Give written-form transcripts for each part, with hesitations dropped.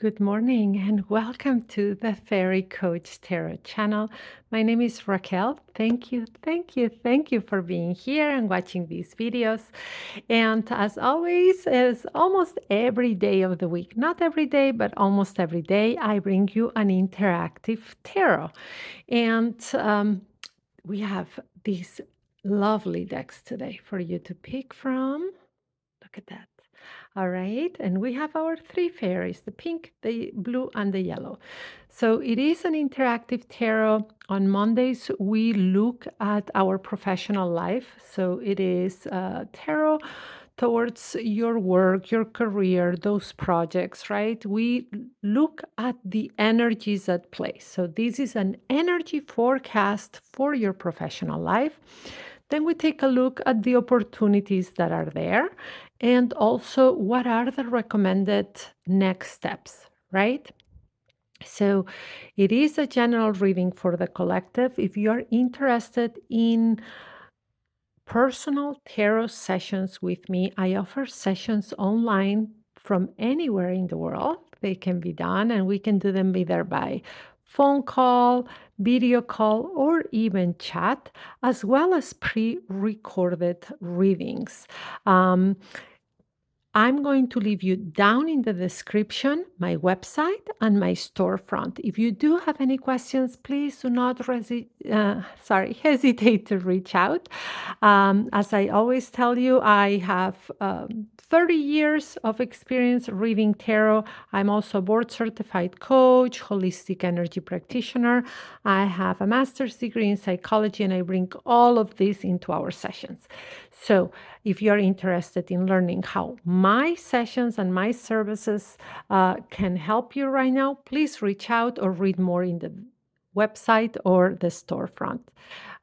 Good morning and welcome to the Fairy Coach Tarot channel. My name is Raquel. Thank you for being here and watching these videos. And as always, as almost every day of the week, not every day, but almost every day, I bring you an interactive tarot. And we have these lovely decks today for you to pick from. Look at that. All right, and we have our three fairies, the pink, the blue, and the yellow. So it is an interactive tarot. On Mondays, we look at our professional life. So it is tarot towards your work, your career, those projects, right? We look at the energies at play. So this is an energy forecast for your professional life. Then we take a look at the opportunities that are there and also what are the recommended next steps, right? So it is a general reading for the collective. If you are interested in personal tarot sessions with me, I offer sessions online from anywhere in the world. They can be done, and we can do them either by phone call, video call, or even chat, as well as pre recorded readings. Um, I'm going to leave you down in the description my website and my storefront. If you do have any questions, please do not hesitate to reach out. As I always tell you, I have 30 years of experience reading tarot. I'm also a board certified coach, holistic energy practitioner. I have a master's degree in psychology, and I bring all of this into our sessions. So if you're interested in learning how my sessions and my services can help you right now, please reach out or read more in the website or the storefront,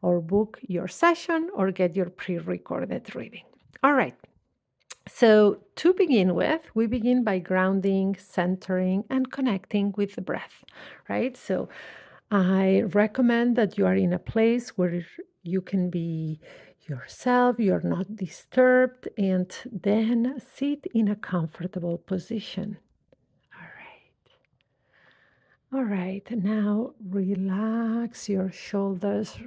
or book your session or get your pre-recorded reading. All right. So to begin with, we begin by grounding, centering, and connecting with the breath, right? So I recommend that you are in a place where you can be yourself, you're not disturbed, and then sit in a comfortable position. All right. All right. Now relax your shoulders,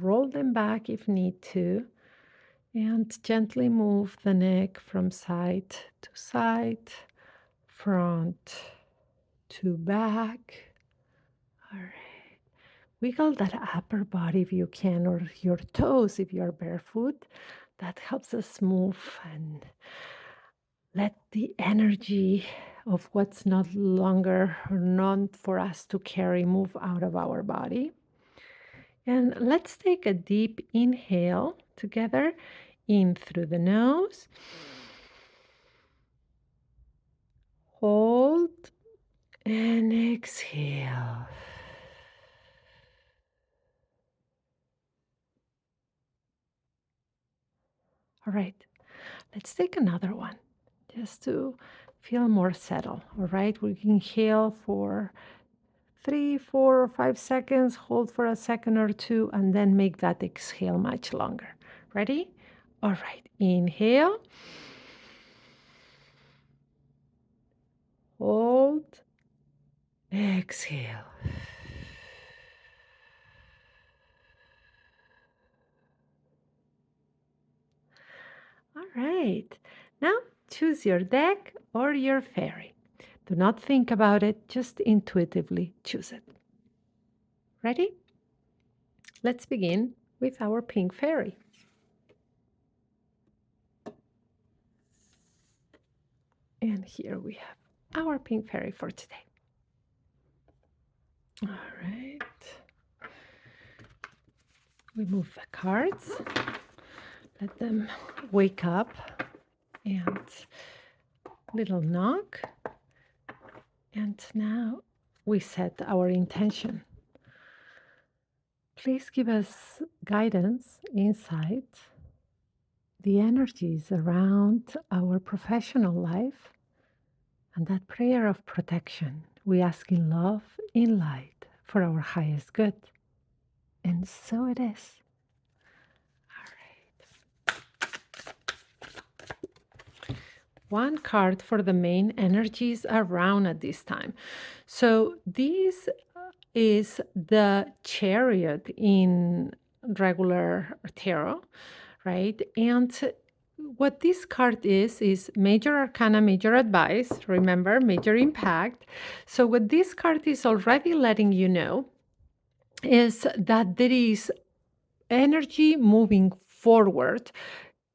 roll them back if need to, and gently move the neck from side to side, front to back. All right. Wiggle that upper body if you can, or your toes if you're barefoot. That helps us move and let the energy of what's not longer or not for us to carry move out of our body. And let's take a deep inhale together, in through the nose. Hold and exhale. All right, let's take another one just to feel more settled. All right, we inhale for 3, 4, or 5 seconds, hold for a second or two, and then make that exhale much longer. Ready? All right, inhale, hold, exhale. All right, now choose your deck or your fairy. Do not think about it, just intuitively choose it. Ready? Let's begin with our pink fairy. And here we have our pink fairy for today. All right. We move the cards, let them wake up, and little knock. And now we set our intention. Please give us guidance, insight, the energies around our professional life, and that prayer of protection. We ask in love, in light, for our highest good. And so it is. All right. One card for the main energies around at this time. So this is the chariot in regular tarot, right? And what this card is major arcana, major advice, remember, major impact. So what this card is already letting you know is that there is energy moving forward,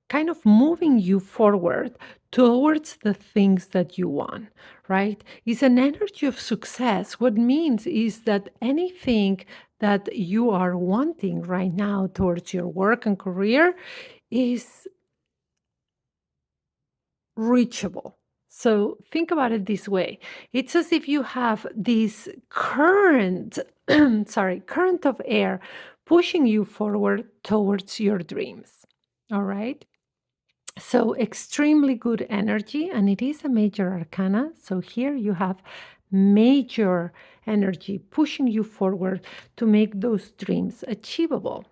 kind of moving you forward towards the things that you want, right? It's an energy of success. What means is that anything that you are wanting right now towards your work and career is reachable. So think about it this way. It's as if you have this current, current of air pushing you forward towards your dreams. All right. So extremely good energy, and it is a major arcana. So here you have major energy pushing you forward to make those dreams achievable.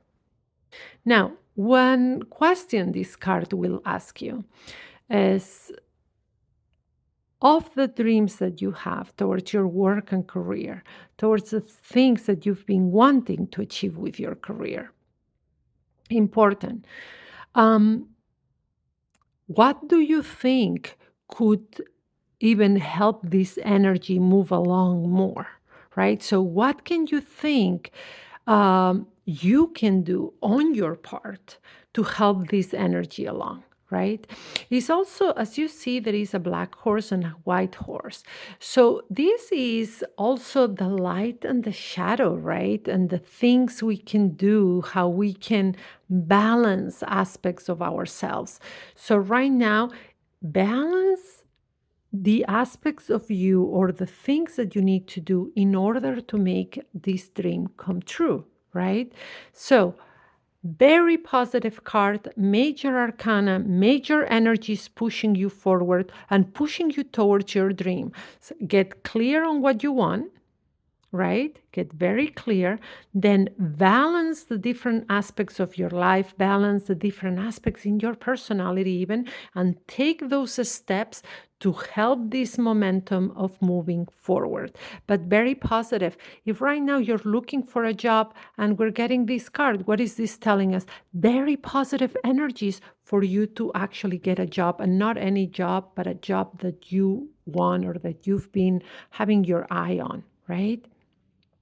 Now, one question this card will ask you is, of the dreams that you have towards your work and career, towards the things that you've been wanting to achieve with your career. Important. Um, what do you think could even help this energy move along more? Right? So, what can you think you can do on your part to help this energy along, right? It's also, as you see, there is a black horse and a white horse. So this is also the light and the shadow, right? And the things we can do, how we can balance aspects of ourselves. So right now, balance the aspects of you or the things that you need to do in order to make this dream come true, right? So, very positive card, major arcana, major energies pushing you forward and pushing you towards your dream. So get clear on what you want, right? Get very clear. Then balance the different aspects of your life, balance the different aspects in your personality, even, and take those steps to help this momentum of moving forward. But very positive. If right now you're looking for a job and we're getting this card, what is this telling us? Very positive energies for you to actually get a job, and not any job, but a job that you want or that you've been having your eye on, right?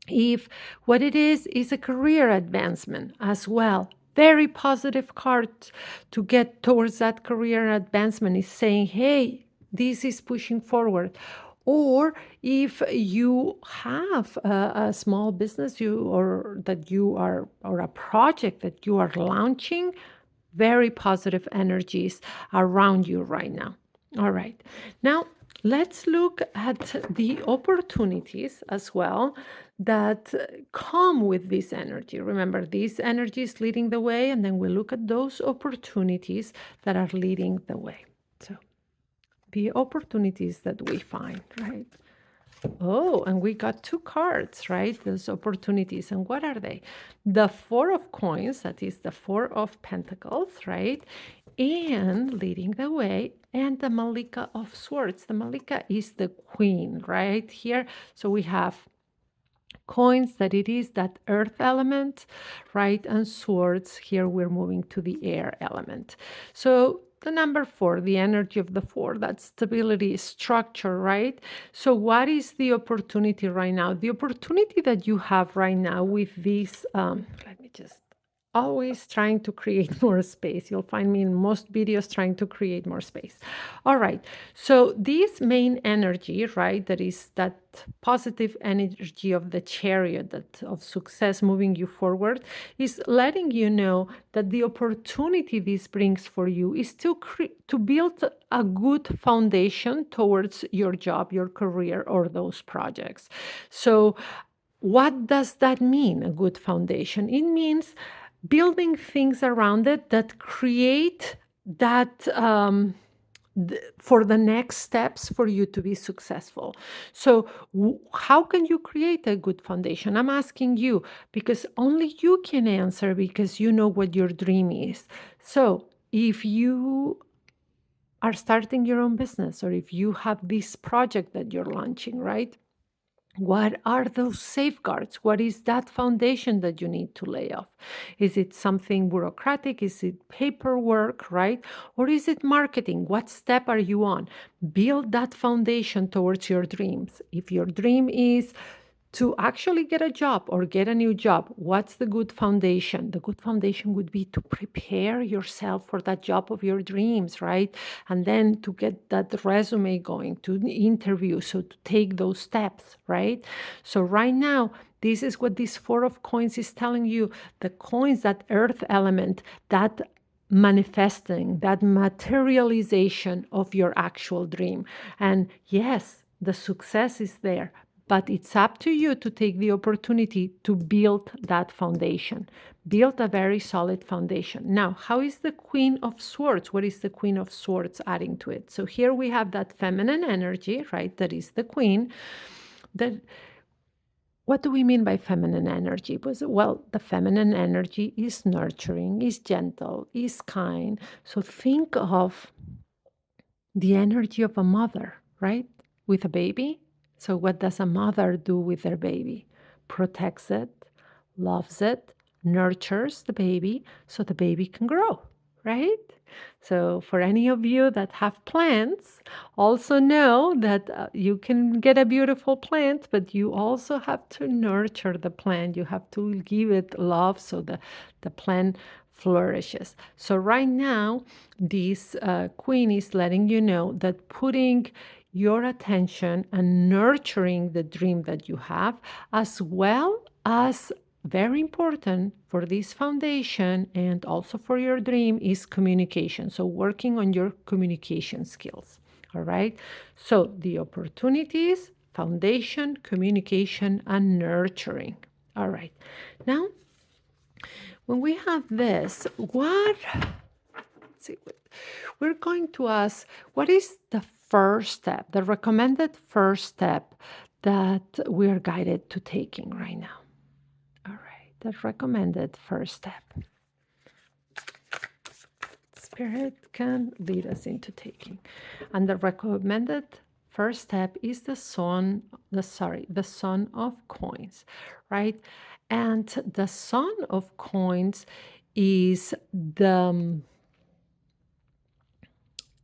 If what it is a career advancement as well, very positive card to get towards that career advancement is saying, hey, this is pushing forward. Or if you have a small business you or that you are or a project that you are launching, very positive energies around you right now. All right. Now, let's look at the opportunities as well that come with this energy. Remember, this energy is leading the way, and then we look at those opportunities that are leading the way. So, the opportunities that we find, right? Oh, and we got two cards, right? Those opportunities. And what are they? The Four of Coins, that is the Four of Pentacles, right? And leading the way, and the Malika of Swords. The Malika is the queen, right? Here. So we have coins, that it is that earth element, right? And swords, here we're moving to the air element. So the number four, the energy of the four, that stability, structure, right? So what is the opportunity right now? The opportunity that you have right now with this, let me just always trying to create more space. You'll find me in most videos trying to create more space. All right. So this main energy, right, that is that positive energy of the chariot, that of success moving you forward, is letting you know that the opportunity this brings for you is to build a good foundation towards your job, your career, or those projects. So what does that mean, a good foundation? It means building things around it that create that for the next steps for you to be successful. So, how can you create a good foundation? I'm asking you because only you can answer, because you know what your dream is. So, if you are starting your own business or if you have this project that you're launching, right? What are those safeguards? What is that foundation that you need to lay off? Is it something bureaucratic? Is it paperwork, right? Or is it marketing? What step are you on? Build that foundation towards your dreams. If your dream is to actually get a job or get a new job, what's the good foundation? The good foundation would be to prepare yourself for that job of your dreams, right? And then to get that resume going, to interview, so to take those steps, right? So, right now, this is what this Four of Coins is telling you. The coins, that earth element, that manifesting, that materialization of your actual dream. And yes, the success is there, but it's up to you to take the opportunity to build that foundation, build a very solid foundation. Now, how is the Queen of Swords? What is the Queen of Swords adding to it? So here we have that feminine energy, right? That is the Queen. That, what do we mean by feminine energy? Well, the feminine energy is nurturing, is gentle, is kind. So think of the energy of a mother, right? With a baby. So, what does a mother do with their baby? Protects it, loves it, nurtures the baby so the baby can grow, right? So, for any of you that have plants, also know that you can get a beautiful plant, but you also have to nurture the plant. You have to give it love so the plant flourishes. So, right now, this queen is letting you know that putting your attention and nurturing the dream that you have, as well as very important for this foundation and also for your dream, is communication. So, working on your communication skills. All right. So, the opportunities, foundation, communication, and nurturing. All right. Now, when we have this, what, let's see, we're going to ask, what is the first step, the recommended first step that we're guided to taking right now? All right, the recommended first step. Spirit can lead us into taking. And the recommended first step is the Son of Coins, right? And the Son of Coins is the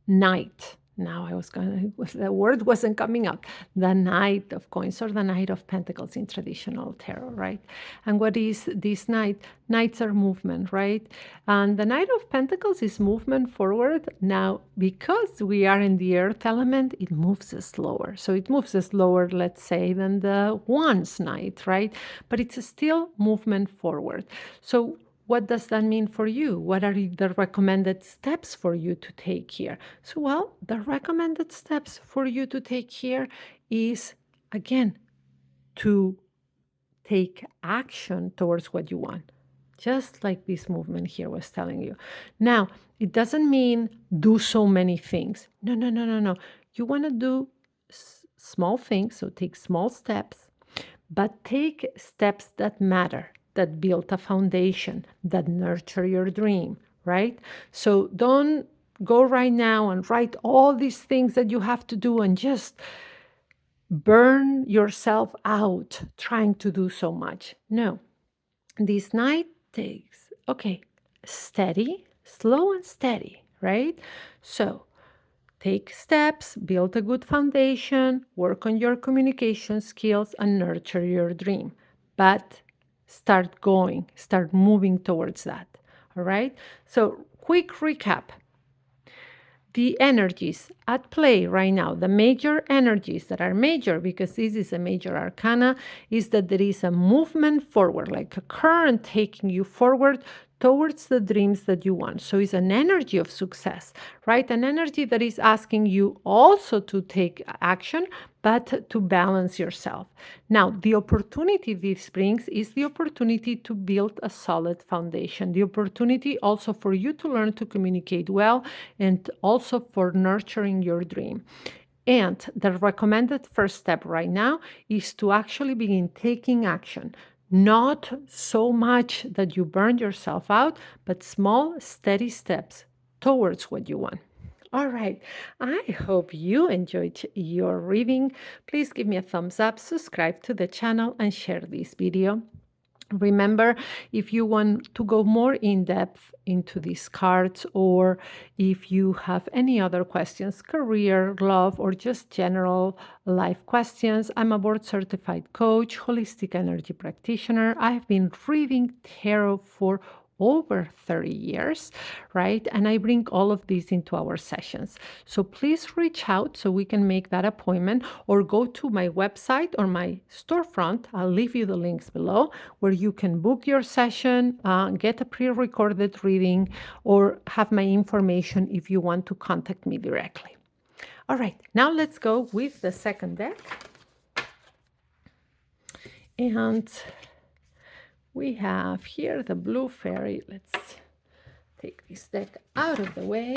Knight. Now I was going to, the word wasn't coming out. The Knight of Coins, or the Knight of Pentacles in traditional tarot, right? And what is this Knight? Knights are movement, right? And the Knight of Pentacles is movement forward. Now, because we are in the earth element, it moves slower. So it moves slower, let's say, than the Wands Knight, right? But it's still movement forward. So what does that mean for you? What are the recommended steps for you to take here? So, well, the recommended steps for you to take here is, again, to take action towards what you want, just like this movement here was telling you. Now, it doesn't mean do so many things. No, no, no, no, no. You want to do small things, so take small steps, but take steps that matter, that build a foundation, that nurture your dream, right? So don't go right now and write all these things that you have to do and just burn yourself out trying to do so much. No, this Knight takes, okay, steady, slow and steady, right? So take steps, build a good foundation, work on your communication skills, and nurture your dream. But start going, start moving towards that. All right? So, quick recap. The energies at play right now, the major energies that are major, because this is a major arcana, is that there is a movement forward, like a current taking you forward towards the dreams that you want. So it's an energy of success, right? An energy that is asking you also to take action, but to balance yourself. Now, the opportunity this brings is the opportunity to build a solid foundation, the opportunity also for you to learn to communicate well, and also for nurturing your dream. And the recommended first step right now is to actually begin taking action. Not so much that you burn yourself out, but small, steady steps towards what you want. All right. I hope you enjoyed your reading. Please give me a thumbs up, subscribe to the channel, and share this video. Remember, if you want to go more in depth into these cards, or if you have any other questions, career, love, or just general life questions, I'm a board certified coach, holistic energy practitioner. I've been reading tarot for over 30 years, right? And I bring all of these into our sessions. So please reach out so we can make that appointment, or go to my website or my storefront. I'll leave you the links below where you can book your session, get a pre recorded reading, or have my information if you want to contact me directly. All right, now let's go with the second deck. And we have here the blue fairy. Let's take this deck out of the way.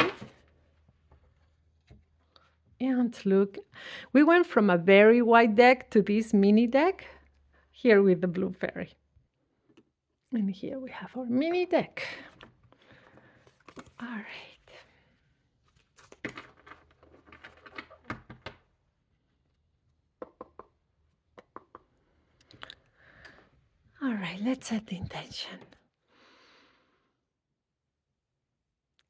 And look, we went from a very wide deck to this mini deck here with the blue fairy. And here we have our mini deck. All right. All right, let's set the intention.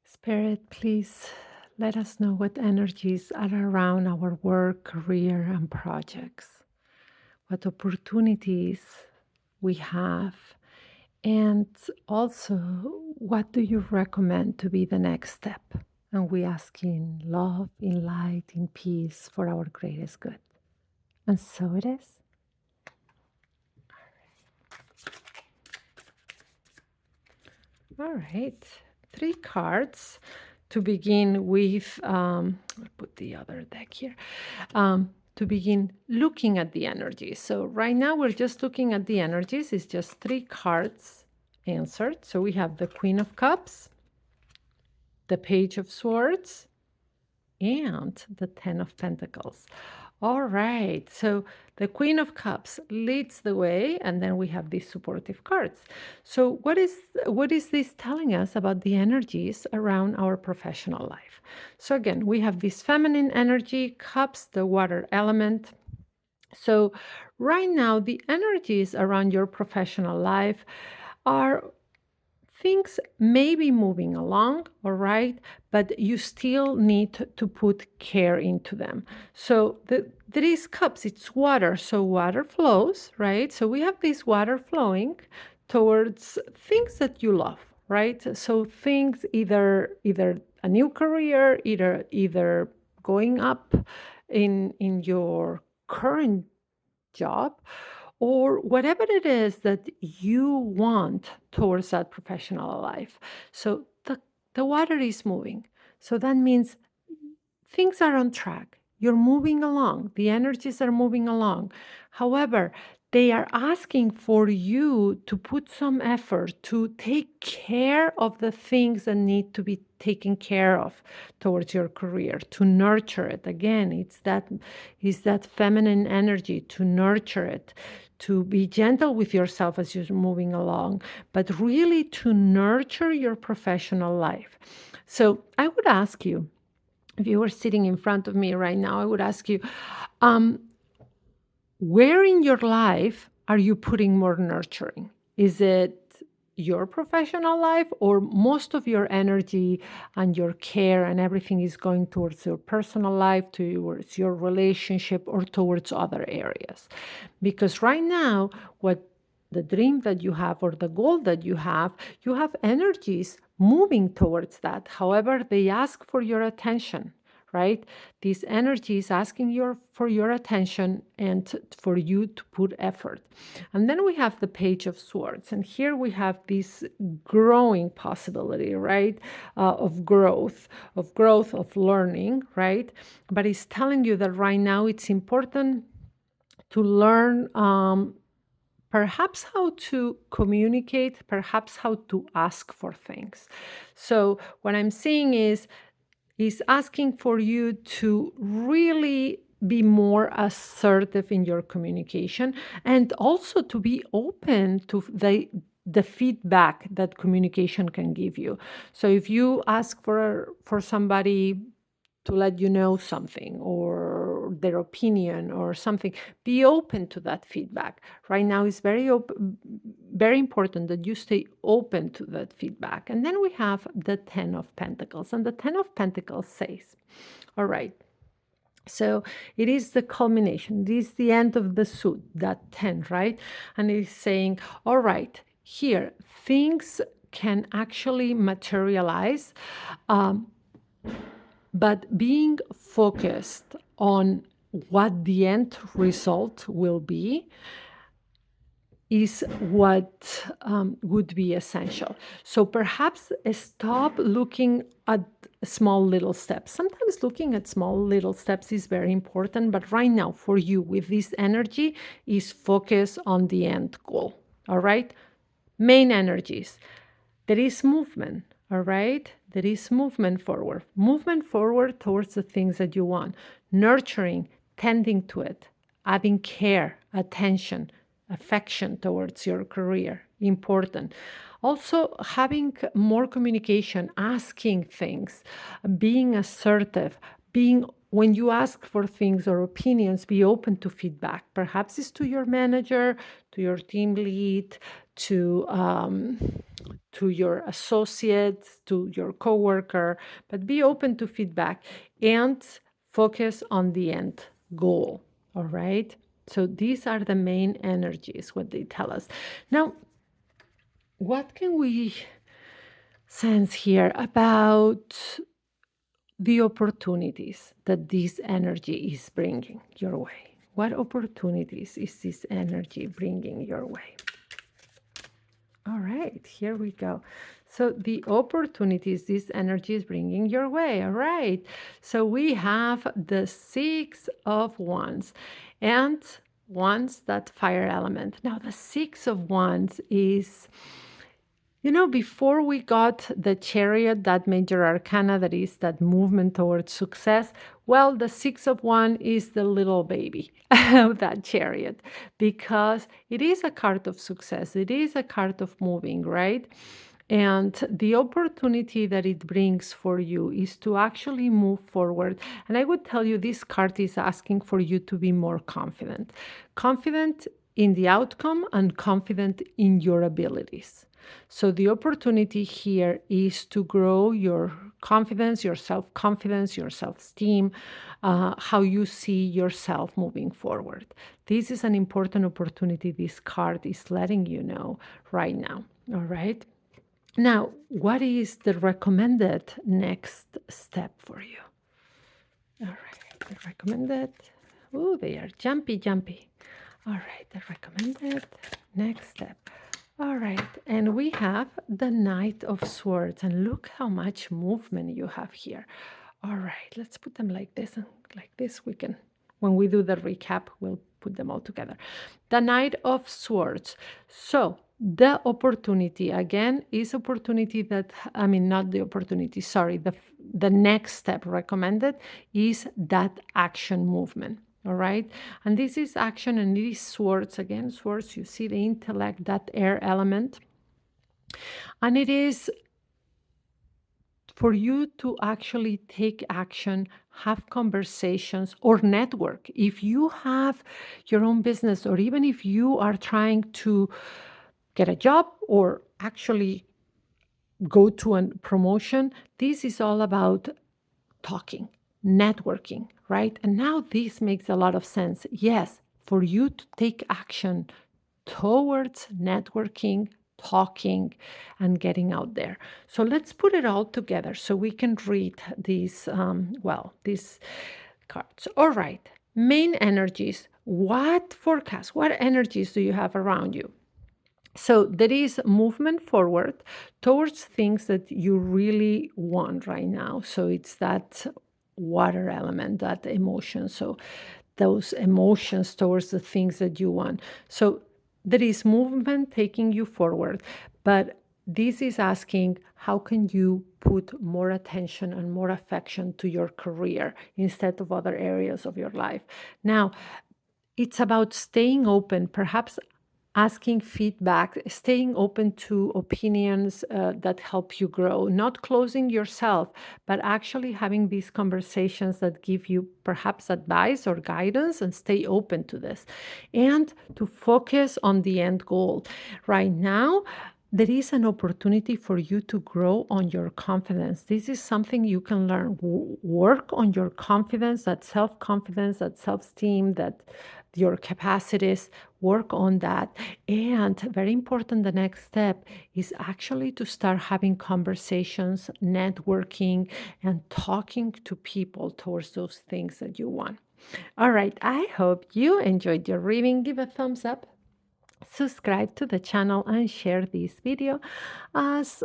Spirit, please let us know what energies are around our work, career, and projects, what opportunities we have, and also what do you recommend to be the next step? And we ask in love, in light, in peace for our greatest good. And so it is. All right, 3 cards to begin with. I'll put the other deck here. To begin looking at the energies. So right now we're just looking at the energies. It's just 3 cards answered. So we have the Queen of Cups, the Page of Swords, and the Ten of Pentacles. All right, so the Queen of Cups leads the way, and then we have these supportive cards. So what is this telling us about the energies around our professional life? So again, we have this feminine energy, cups, the water element. So right now, the energies around your professional life are things may be moving along, all right, but you still need to put care into them. So there is cups, it's water, so water flows, right? So we have this water flowing towards things that you love, right? So things either a new career, either going up in your current job, or whatever it is that you want towards that professional life. So the water is moving. So that means things are on track. You're moving along. The energies are moving along. However, they are asking for you to put some effort to take care of the things that need to be taken care of towards your career, to nurture it. Again, it's that feminine energy, to nurture it, to be gentle with yourself as you're moving along, but really to nurture your professional life. So I would ask you, if you were sitting in front of me right now, I would ask you, um, where in your life are you putting more nurturing? Is it your professional life, or most of your energy and your care and everything is going towards your personal life, towards your relationship, or towards other areas? Because right now, what the dream that you have or the goal that you have energies moving towards that. However, they ask for your attention, right? This energy is asking for your attention and for you to put effort. And then we have the Page of Swords. And here we have this growing possibility, right? Of growth, of learning, right? But it's telling you that right now it's important to learn perhaps how to communicate, perhaps how to ask for things. So what I'm seeing is asking for you to really be more assertive in your communication, and also to be open to the feedback that communication can give you. So if you ask for somebody to let you know something or their opinion or something. Be open to that feedback. Right now is very important that you stay open to that feedback. And then we have the 10 of Pentacles. And the 10 of Pentacles says, all right, so it is the culmination. This is the end of the suit, that 10, right? And it's saying, all right, here, things can actually materialize, um, but being focused on what the end result will be is what would be essential. So perhaps stop looking at small little steps. Sometimes looking at small little steps is very important, but right now for you with this energy is focus on the end goal. All right? Main energies. There is movement, all right? There is movement forward towards the things that you want, nurturing, tending to it, adding care, attention, affection towards your career, important. Also, having more communication, asking things, being assertive, being when you ask for things or opinions, be open to feedback. Perhaps it's to your manager, to your team lead, to your associates, to your coworker, but be open to feedback and focus on the end goal. All right. So these are the main energies, what they tell us. Now, what can we sense here about the opportunities that this energy is bringing your way? What opportunities is this energy bringing your way? All right, here we go. So the opportunities this energy is bringing your way. All right. So we have the Six of Wands and Wands, that fire element. Now the Six of Wands is, before we got the Chariot, that major arcana, that is that movement towards success, well, the Six of Wands is the little baby of that Chariot, because it is a card of success. It is a card of moving, right? And the opportunity that it brings for you is to actually move forward. And I would tell you, this card is asking for you to be more confident. Confident in the outcome and confident in your abilities. So the opportunity here is to grow your confidence, your self-confidence, your self-esteem, how you see yourself moving forward. This is an important opportunity this card is letting you know right now. All right. Now, what is the recommended next step for you? All right, the recommended. Oh, they are jumpy. All right, the recommended next step. All right, and we have the Knight of Swords, and look how much movement you have here. All right, let's put them like this, and like this we can, when we do the recap, we'll put them all together. The Knight of Swords. So the opportunity, again, is opportunity that, I mean, not the opportunity, sorry, the next step recommended is that action movement. All right. And this is action, and it is swords. Again, swords, you see the intellect, that air element. And it is for you to actually take action, have conversations, or network. If you have your own business, or even if you are trying to get a job or actually go to a promotion, this is all about talking, networking, right? And now this makes a lot of sense. Yes, for you to take action towards networking, talking, and getting out there. So let's put it all together so we can read these, these cards. All right, main energies. What forecast, what energies do you have around you? So there is movement forward towards things that you really want right now. So it's that water element, that emotion. So those emotions towards the things that you want. So there is movement taking you forward, but this is asking, how can you put more attention and more affection to your career instead of other areas of your life? Now, it's about staying open, perhaps asking feedback, staying open to opinions that help you grow, not closing yourself, but actually having these conversations that give you perhaps advice or guidance, and stay open to this. And to focus on the end goal. Right now, there is an opportunity for you to grow on your confidence. This is something you can learn. Work on your confidence, that self confidence, that self esteem, that your capacities, work on that. And very important, the next step is actually to start having conversations, networking, and talking to people towards those things that you want. All right, I hope you enjoyed your reading. Give a thumbs up, subscribe to the channel, and share this video, as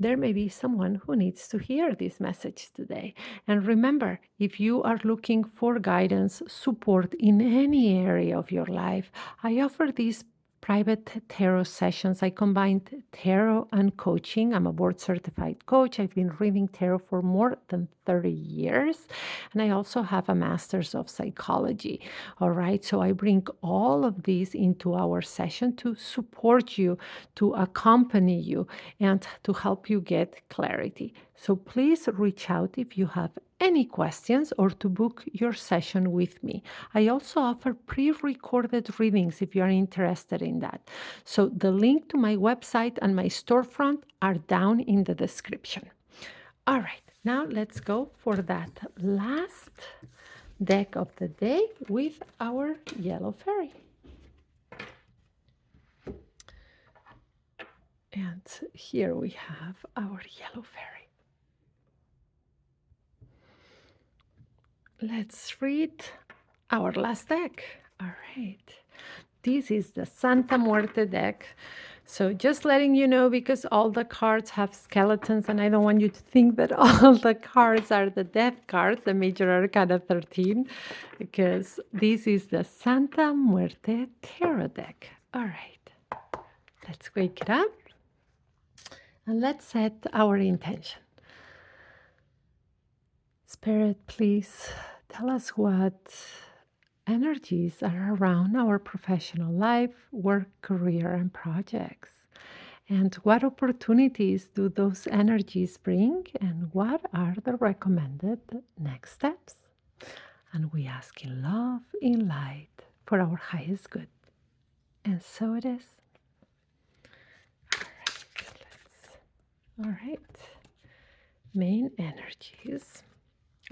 there may be someone who needs to hear this message today. And remember, if you are looking for guidance, support in any area of your life, I offer these private tarot sessions. I combined tarot and coaching. I'm a board certified coach. I've been reading tarot for more than 30 years. And I also have a master's of psychology. All right. So I bring all of these into our session to support you, to accompany you, and to help you get clarity. So please reach out if you have any questions or to book your session with me. I also offer pre-recorded readings if you are interested in that. So the link to my website and my storefront are down in the description. All right, now let's go for that last deck of the day with our yellow fairy. And here we have our yellow fairy. Let's read our last deck. All right. This is the Santa Muerte deck. So just letting you know, because all the cards have skeletons, and I don't want you to think that all the cards are the death cards, the Major Arcana 13, because this is the Santa Muerte Tarot deck. All right. Let's wake it up and let's set our intention. Spirit, please tell us what energies are around our professional life, work, career, and projects. And what opportunities do those energies bring? And what are the recommended next steps? And we ask in love, in light, for our highest good. And so it is. All right. Main energies.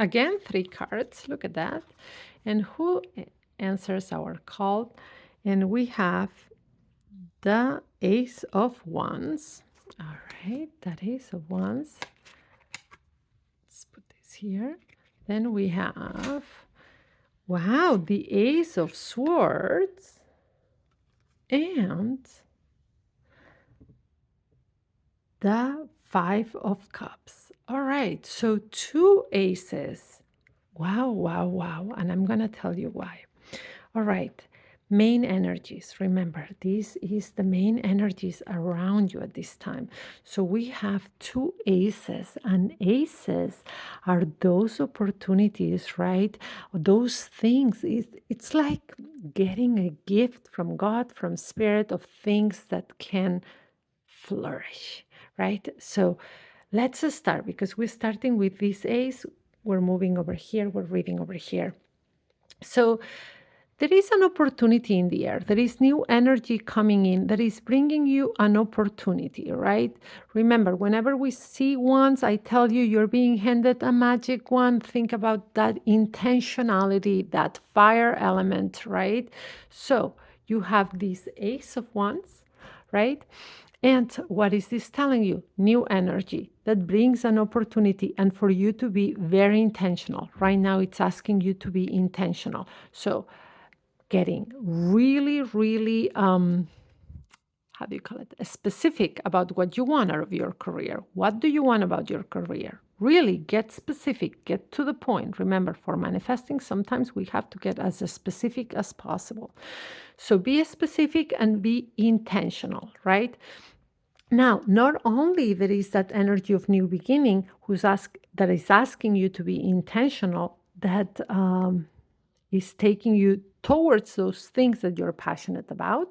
Again, 3 cards. Look at that. And who answers our call? And we have the Ace of Wands. All right, that Ace of Wands. Let's put this here. Then we have, wow, the Ace of Swords and the Five of Cups. All right, so 2 aces. Wow, wow, wow. And I'm going to tell you why. All right. Main energies. Remember, this is the main energies around you at this time. So we have 2 aces, and aces are those opportunities, right? Those things. It's like getting a gift from God, from Spirit, of things that can flourish, right? So let's start, because we're starting with this ace. We're moving over here. We're reading over here. So there is an opportunity in the air. There is new energy coming in that is bringing you an opportunity, right? Remember, whenever we see wands, I tell you you're being handed a magic wand. Think about that intentionality, that fire element, right? So you have this Ace of Wands, right? And what is this telling you? New energy that brings an opportunity, and for you to be very intentional. Right now, it's asking you to be intentional. So getting really, really, how do you call it, specific about what you want out of your career. What do you want about your career? Really get specific, get to the point. Remember, for manifesting, sometimes we have to get as specific as possible. So be specific and be intentional, right? Now, not only there is that energy of new beginning that is asking you to be intentional, that is taking you towards those things that you're passionate about,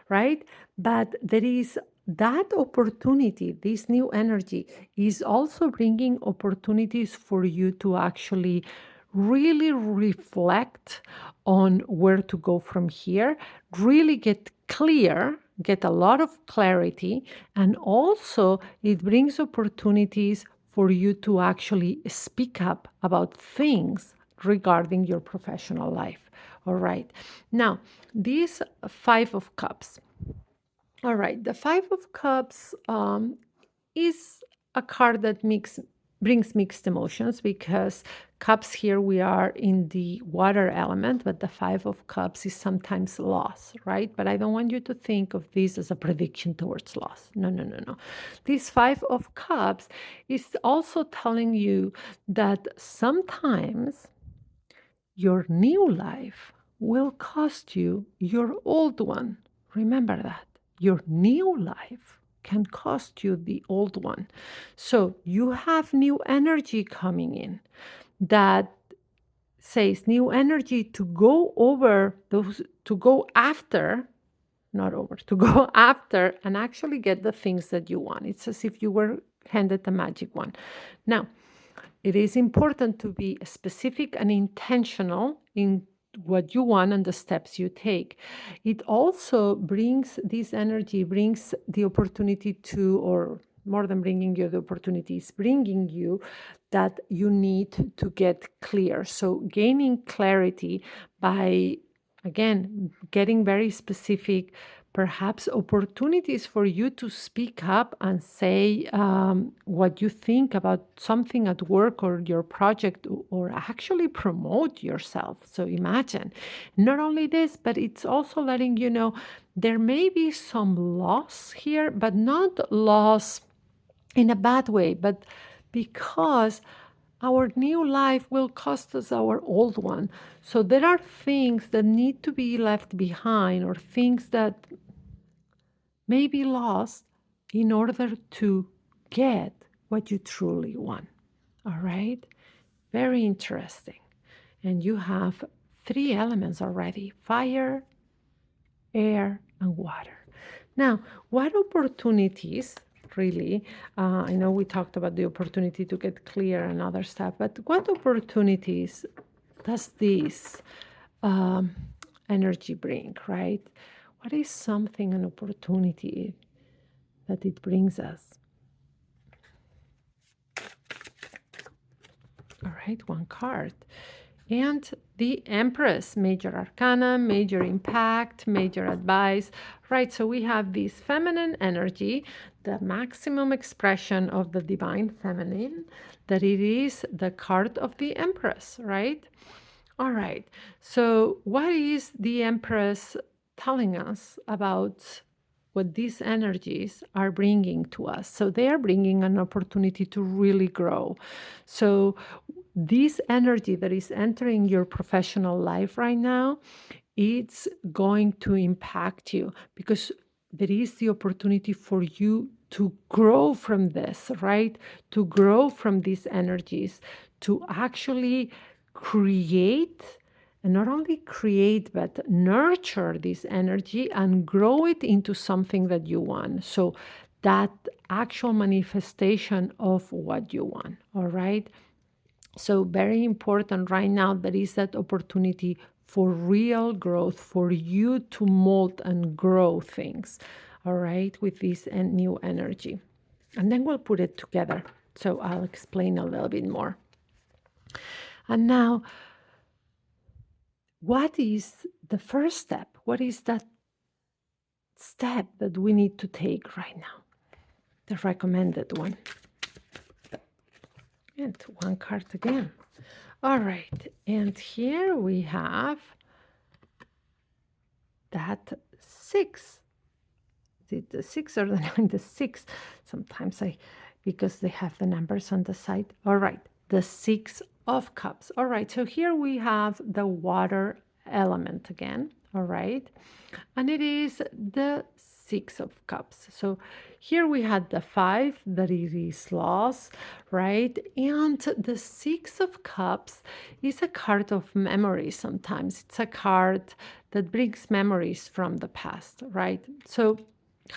right? But there is that opportunity, this new energy is also bringing opportunities for you to actually really reflect on where to go from here, really get clear, get a lot of clarity, and also it brings opportunities for you to actually speak up about things regarding your professional life. All right. Now, these Five of Cups. All right. The Five of Cups is a card that brings mixed emotions because cups here we are in the water element, but the Five of Cups is sometimes loss, right? But I don't want you to think of this as a prediction towards loss. No, no, no, no. This Five of Cups is also telling you that sometimes your new life will cost you your old one. Remember that. Your new life can cost you the old one. So you have new energy coming in that says new energy to go over those, to go after, not over, to go after and actually get the things that you want. It's as if you were handed a magic one. Now, it is important to be specific and intentional in what you want and the steps you take. It also brings this energy, brings the opportunity to, or more than bringing you the opportunities, bringing you that you need to get clear. So gaining clarity by, again, getting very specific, perhaps opportunities for you to speak up and say what you think about something at work or your project, or actually promote yourself. So imagine, not only this, but it's also letting you know there may be some loss here, but not loss in a bad way, but because our new life will cost us our old one. So there are things that need to be left behind, or things that may be lost in order to get what you truly want. All right? Very interesting. And you have three elements already: fire, air, and water. Now, what opportunities really? I know we talked about the opportunity to get clear and other stuff, but what opportunities does this um, energy bring, right? What is something, an opportunity that it brings us? All right, one card. And the Empress, major arcana, major impact, major advice, right? So we have this feminine energy, the maximum expression of the divine feminine, that it is the card of the Empress, right? All right. So what is the Empress telling us about what these energies are bringing to us? So they are bringing an opportunity to really grow. So this energy that is entering your professional life right now, it's going to impact you because there is the opportunity for you to grow from this, right? To grow from these energies, to actually create, and not only create, but nurture this energy and grow it into something that you want. So that actual manifestation of what you want, all right? So very important right now, there is that opportunity for real growth, for you to mold and grow things, all right, with this new energy. And then we'll put it together. So I'll explain a little bit more. And now, what is the first step? What is that step that we need to take right now? The recommended one. And one card again. All right, and here we have that 6. Is it the 6 or the 9? The 6. Sometimes because they have the numbers on the side. All right, the 6 of Cups. All right, so here we have the water element again. All right, and it is the Six of Cups. So here we had the five, that it is loss, right? And the Six of Cups is a card of memory sometimes. It's a card that brings memories from the past, right? So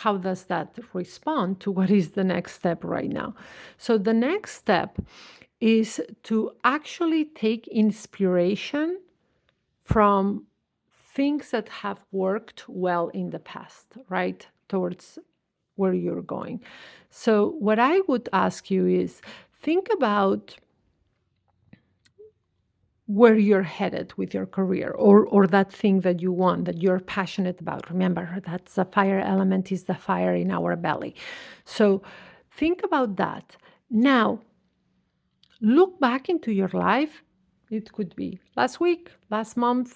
how does that respond to what is the next step right now? So the next step is to actually take inspiration from things that have worked well in the past, right? Towards where you're going. So, what I would ask you is think about where you're headed with your career, or that thing that you want, that you're passionate about. Remember, that's the fire element, is the fire in our belly. So, think about that. Now, look back into your life. It could be last week, last month,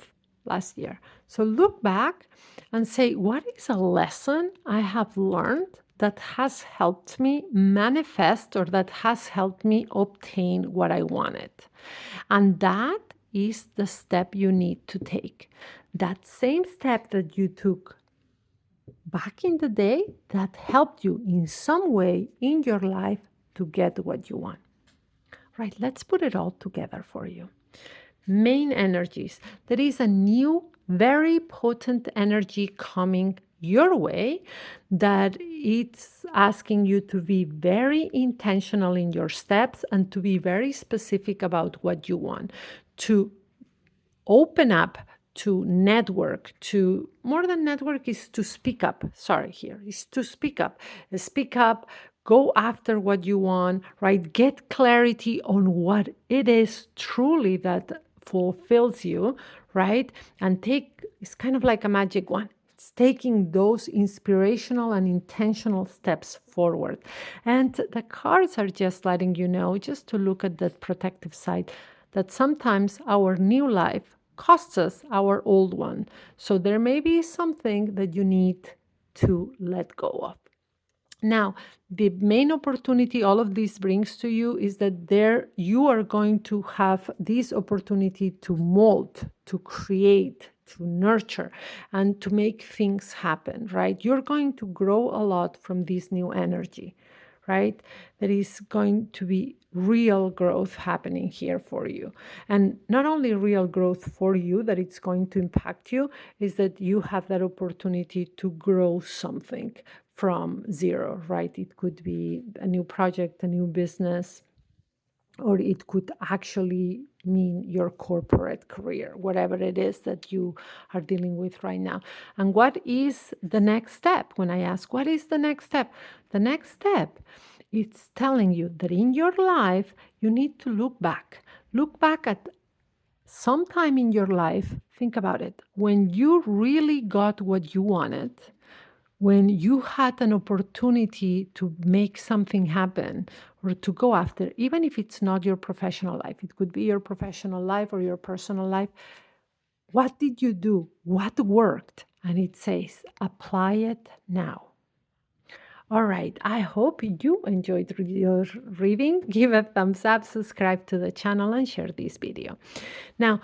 last year. So look back and say, what is a lesson I have learned that has helped me manifest, or that has helped me obtain what I wanted? And that is the step you need to take. That same step that you took back in the day that helped you in some way in your life to get what you want. Right, let's put it all together for you. Main energies. There is a new, very potent energy coming your way that it's asking you to be very intentional in your steps and to be very specific about what you want, to open up, to network, to more than network is to speak up. Sorry, here is to speak up. Speak up, go after what you want, right? Get clarity on what it is truly that fulfills you, right? And take, it's kind of like a magic wand. It's taking those inspirational and intentional steps forward. And the cards are just letting you know, just to look at that protective side, that sometimes our new life costs us our old one. So there may be something that you need to let go of. Now, the main opportunity all of this brings to you is that there you are going to have this opportunity to mold, to create, to nurture, and to make things happen, right? You're going to grow a lot from this new energy, right? There is going to be real growth happening here for you. And not only real growth for you, that it's going to impact you, is that you have that opportunity to grow something from zero, right? It could be a new project, a new business, or it could actually mean your corporate career, whatever it is that you are dealing with right now. And what is the next step? When I ask, what is the next step? The next step, it's telling you that in your life, you need to look back. Look back at sometime in your life, think about it, when you really got what you wanted, when you had an opportunity to make something happen or to go after, even if it's not your professional life, it could be your professional life or your personal life. What did you do? What worked? And it says, apply it now. All right, I hope you enjoyed your reading. Give a thumbs up, subscribe to the channel, and share this video. Now,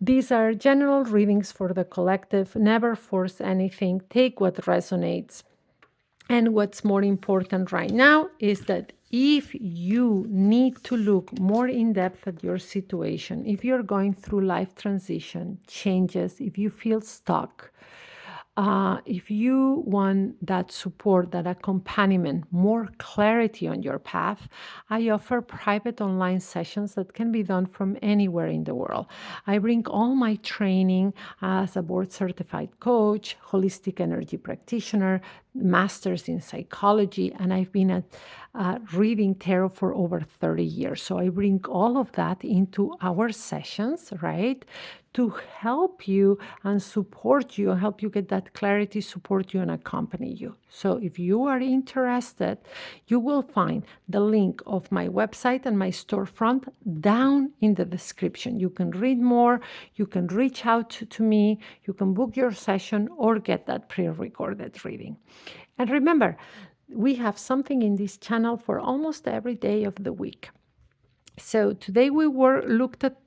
these are general readings for the collective. Never force anything. Take what resonates. And what's more important right now is that if you need to look more in depth at your situation, if you're going through life transition, changes, if you feel stuck, if you want that support, that accompaniment, more clarity on your path, I offer private online sessions that can be done from anywhere in the world. I bring all my training as a board certified coach, holistic energy practitioner, master's in psychology, and I've been at reading tarot for over 30 years. So I bring all of that into our sessions, right? To help you and support you, help you get that clarity, support you, and accompany you. So if you are interested, you will find the link of my website and my storefront down in the description. You can read more, you can reach out to me, you can book your session or get that pre-recorded reading. And remember, we have something in this channel for almost every day of the week. So today we looked at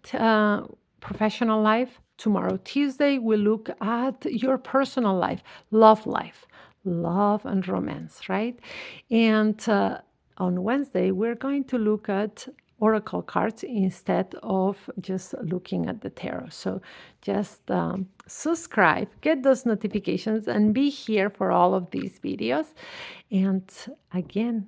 professional life. Tomorrow, Tuesday, we look at your personal life, love life. love and romance, right? And on Wednesday, we're going to look at oracle cards instead of just looking at the tarot. So just subscribe, get those notifications, and be here for all of these videos. And again,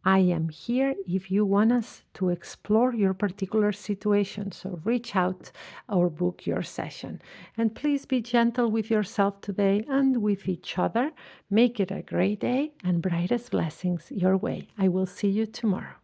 I am here if you want us to explore your particular situation. So reach out or book your session. And please be gentle with yourself today and with each other. Make it a great day and brightest blessings your way. I will see you tomorrow.